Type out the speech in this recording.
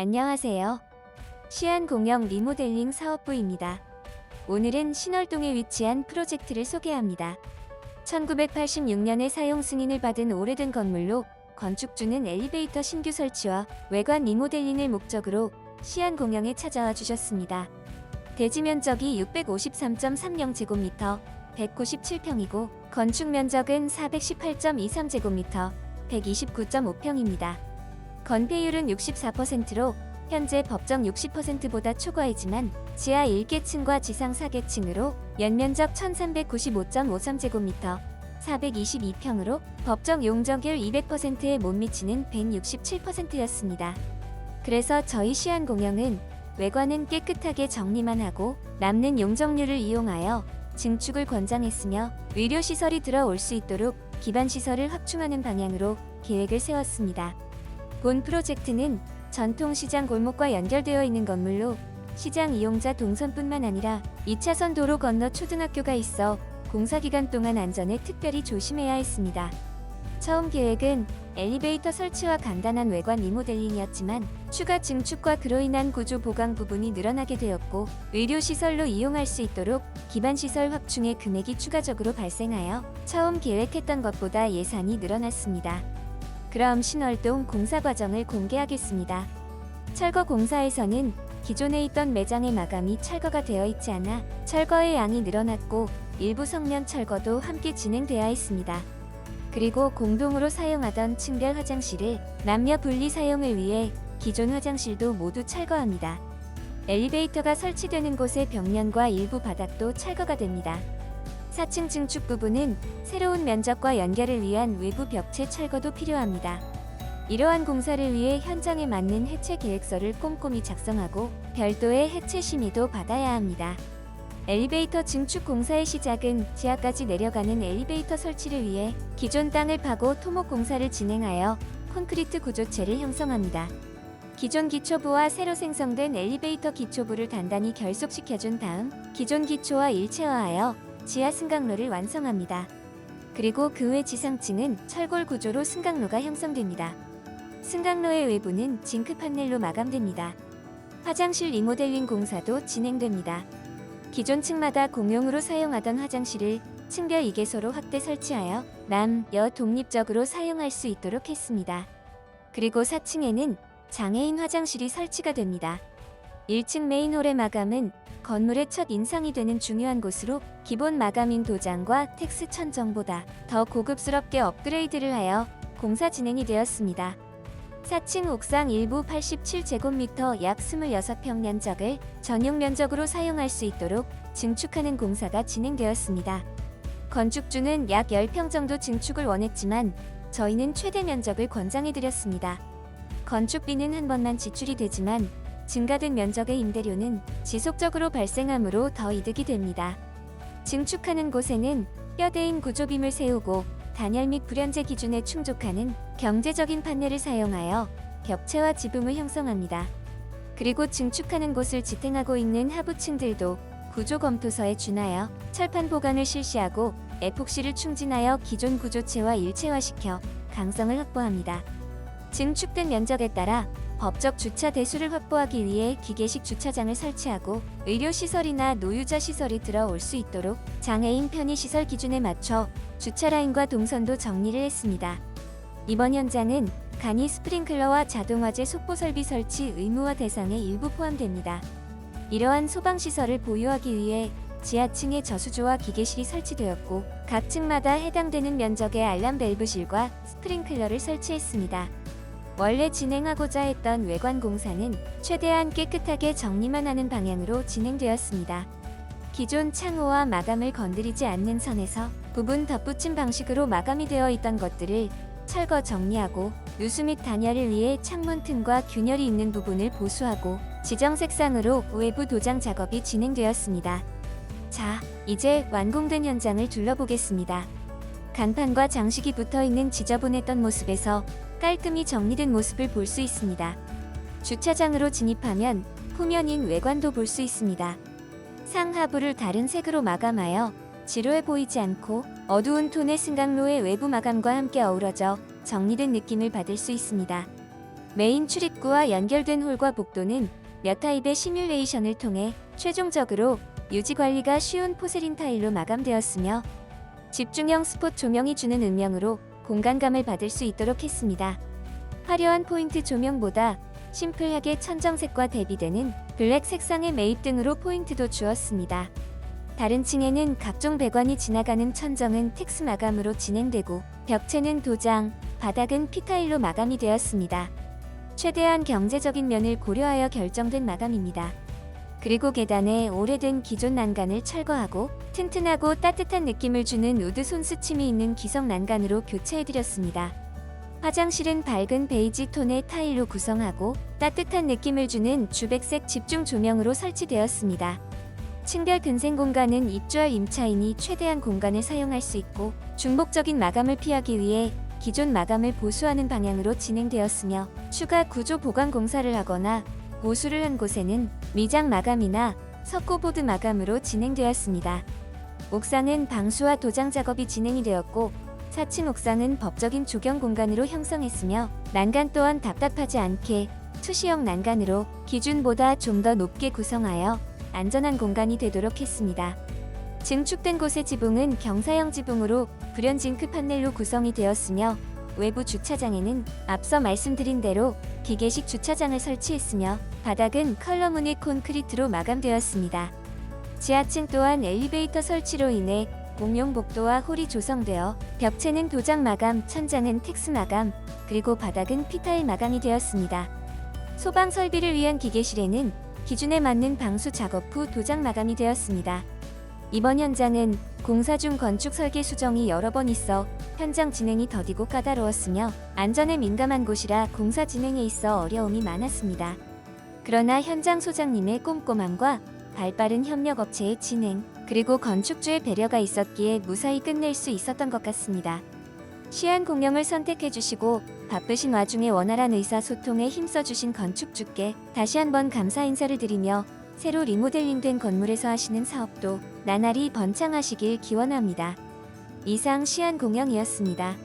안녕하세요. 시안공영 리모델링 사업부입니다. 오늘은 신월동에 위치한 프로젝트를 소개합니다. 1986년에 사용 승인을 받은 오래된 건물로 건축주는 엘리베이터 신규 설치와 외관 리모델링을 목적으로 시안공영에 찾아와 주셨습니다. 대지 면적이 653.30제곱미터, 197평이고 건축 면적은 418.23제곱미터, 129.5평입니다. 건폐율은 64%로 현재 법정 60%보다 초과이지만 지하 1계층과 지상 4계층으로 연면적 1395.53제곱미터, 422평으로 법정 용적률 200%에 못 미치는 167%였습니다. 그래서 저희 시안공영은 외관은 깨끗하게 정리만 하고 남는 용적률을 이용하여 증축을 권장했으며 의료시설이 들어올 수 있도록 기반시설을 확충하는 방향으로 계획을 세웠습니다. 본 프로젝트는 전통시장 골목과 연결되어 있는 건물로 시장 이용자 동선뿐만 아니라 2차선 도로 건너 초등학교가 있어 공사기간 동안 안전에 특별히 조심해야 했습니다. 처음 계획은 엘리베이터 설치와 간단한 외관 리모델링이었지만 추가 증축과 그로 인한 구조 보강 부분이 늘어나게 되었고 의료시설로 이용할 수 있도록 기반시설 확충의 금액이 추가적으로 발생하여 처음 계획했던 것보다 예산이 늘어났습니다. 그럼 신월동 공사 과정을 공개하겠습니다. 철거 공사에서는 기존에 있던 매장의 마감이 철거가 되어 있지 않아 철거의 양이 늘어났고 일부 성면 철거도 함께 진행되어 있습니다. 그리고 공동으로 사용하던 층별 화장실을 남녀 분리 사용을 위해 기존 화장실도 모두 철거합니다. 엘리베이터가 설치되는 곳의 벽면과 일부 바닥도 철거가 됩니다. 4층 증축 부분은 새로운 면적과 연결을 위한 외부 벽체 철거도 필요합니다. 이러한 공사를 위해 현장에 맞는 해체 계획서를 꼼꼼히 작성하고 별도의 해체 심의도 받아야 합니다. 엘리베이터 증축 공사의 시작은 지하까지 내려가는 엘리베이터 설치를 위해 기존 땅을 파고 토목 공사를 진행하여 콘크리트 구조체를 형성합니다. 기존 기초부와 새로 생성된 엘리베이터 기초부를 단단히 결속시켜준 다음 기존 기초와 일체화하여 지하 승강로를 완성합니다. 그리고 그 외 지상층은 철골 구조로 승강로가 형성됩니다. 승강로의 외부는 징크 판넬로 마감됩니다. 화장실 리모델링 공사도 진행됩니다. 기존 층마다 공용으로 사용하던 화장실을 층별 2개소로 확대 설치하여 남, 여 독립적으로 사용할 수 있도록 했습니다. 그리고 4층에는 장애인 화장실이 설치가 됩니다. 1층 메인홀의 마감은 건물의 첫 인상이 되는 중요한 곳으로 기본 마감인 도장과 텍스 천정보다 더 고급스럽게 업그레이드를 하여 공사 진행이 되었습니다. 4층 옥상 일부 87제곱미터 약 26평 면적을 전용 면적으로 사용할 수 있도록 증축하는 공사가 진행되었습니다. 건축주는 약 10평 정도 증축을 원했지만 저희는 최대 면적을 권장해드렸습니다. 건축비는 한 번만 지출이 되지만 증가된 면적의 임대료는 지속적으로 발생하므로 더 이득이 됩니다. 증축하는 곳에는 뼈대인 구조빔을 세우고 단열 및 불연제 기준에 충족하는 경제적인 판넬을 사용하여 벽체와 지붕을 형성합니다. 그리고 증축하는 곳을 지탱하고 있는 하부층들도 구조 검토서에 준하여 철판 보강을 실시하고 에폭시를 충진하여 기존 구조체와 일체화시켜 강성을 확보합니다. 증축된 면적에 따라 법적 주차 대수를 확보하기 위해 기계식 주차장을 설치하고 의료시설이나 노유자 시설이 들어올 수 있도록 장애인 편의시설 기준에 맞춰 주차 라인과 동선도 정리를 했습니다. 이번 현장은 간이 스프링클러와 자동화재 속보 설비 설치 의무화 대상에 일부 포함됩니다. 이러한 소방시설을 보유하기 위해 지하층에 저수조와 기계실이 설치되었고 각 층마다 해당되는 면적의 알람 밸브실과 스프링클러를 설치했습니다. 원래 진행하고자 했던 외관 공사는 최대한 깨끗하게 정리만 하는 방향으로 진행되었습니다. 기존 창호와 마감을 건드리지 않는 선에서 부분 덧붙임 방식으로 마감이 되어 있던 것들을 철거 정리하고 누수 및 단열을 위해 창문 틈과 균열이 있는 부분을 보수하고 지정 색상으로 외부 도장 작업이 진행되었습니다. 자, 이제 완공된 현장을 둘러보겠습니다. 간판과 장식이 붙어있는 지저분했던 모습에서 깔끔히 정리된 모습을 볼 수 있습니다. 주차장으로 진입하면 후면인 외관도 볼 수 있습니다. 상하부를 다른 색으로 마감하여 지루해 보이지 않고 어두운 톤의 승강로의 외부 마감과 함께 어우러져 정리된 느낌을 받을 수 있습니다. 메인 출입구와 연결된 홀과 복도는 몇 타입의 시뮬레이션을 통해 최종적으로 유지관리가 쉬운 포세린 타일로 마감되었으며 집중형 스폿 조명이 주는 음영으로 공간감을 받을 수 있도록 했습니다. 화려한 포인트 조명보다 심플하게 천정색과 대비되는 블랙 색상의 매입 등으로 포인트도 주었습니다. 다른 층에는 각종 배관이 지나가는 천정은 텍스 마감으로 진행되고 벽체는 도장, 바닥은 P타일로 마감이 되었습니다. 최대한 경제적인 면을 고려하여 결정된 마감입니다. 그리고 계단에 오래된 기존 난간을 철거하고 튼튼하고 따뜻한 느낌을 주는 우드 손수침이 있는 기성 난간으로 교체해드렸습니다. 화장실은 밝은 베이지 톤의 타일로 구성하고 따뜻한 느낌을 주는 주백색 집중 조명으로 설치되었습니다. 층별 근생 공간은 입주할 임차인이 최대한 공간을 사용할 수 있고 중복적인 마감을 피하기 위해 기존 마감을 보수하는 방향으로 진행되었으며 추가 구조 보강 공사를 하거나 보수를 한 곳에는 미장 마감이나 석고보드 마감으로 진행되었습니다. 옥상은 방수와 도장 작업이 진행이 되었고 4층 옥상은 법적인 조경 공간으로 형성했으며 난간 또한 답답하지 않게 투시형 난간으로 기준보다 좀 더 높게 구성하여 안전한 공간이 되도록 했습니다. 증축된 곳의 지붕은 경사형 지붕으로 불연 징크 판넬로 구성이 되었으며 외부 주차장에는 앞서 말씀드린 대로 기계식 주차장을 설치했으며 바닥은 컬러무늬 콘크리트로 마감되었습니다. 지하층 또한 엘리베이터 설치로 인해 공용 복도와 홀이 조성되어 벽체는 도장 마감, 천장은 텍스 마감, 그리고 바닥은 P타일 마감이 되었습니다. 소방 설비를 위한 기계실에는 기준에 맞는 방수 작업 후 도장 마감이 되었습니다. 이번 현장은 공사 중 건축 설계 수정이 여러 번 있어 현장 진행이 더디고 까다로웠으며 안전에 민감한 곳이라 공사 진행에 있어 어려움이 많았습니다. 그러나 현장 소장님의 꼼꼼함과 발빠른 협력업체의 진행, 그리고 건축주의 배려가 있었기에 무사히 끝낼 수 있었던 것 같습니다. 시안공영을 선택해주시고 바쁘신 와중에 원활한 의사소통에 힘써주신 건축주께 다시 한번 감사 인사를 드리며 새로 리모델링된 건물에서 하시는 사업도 나날이 번창하시길 기원합니다. 이상 시안공영이었습니다.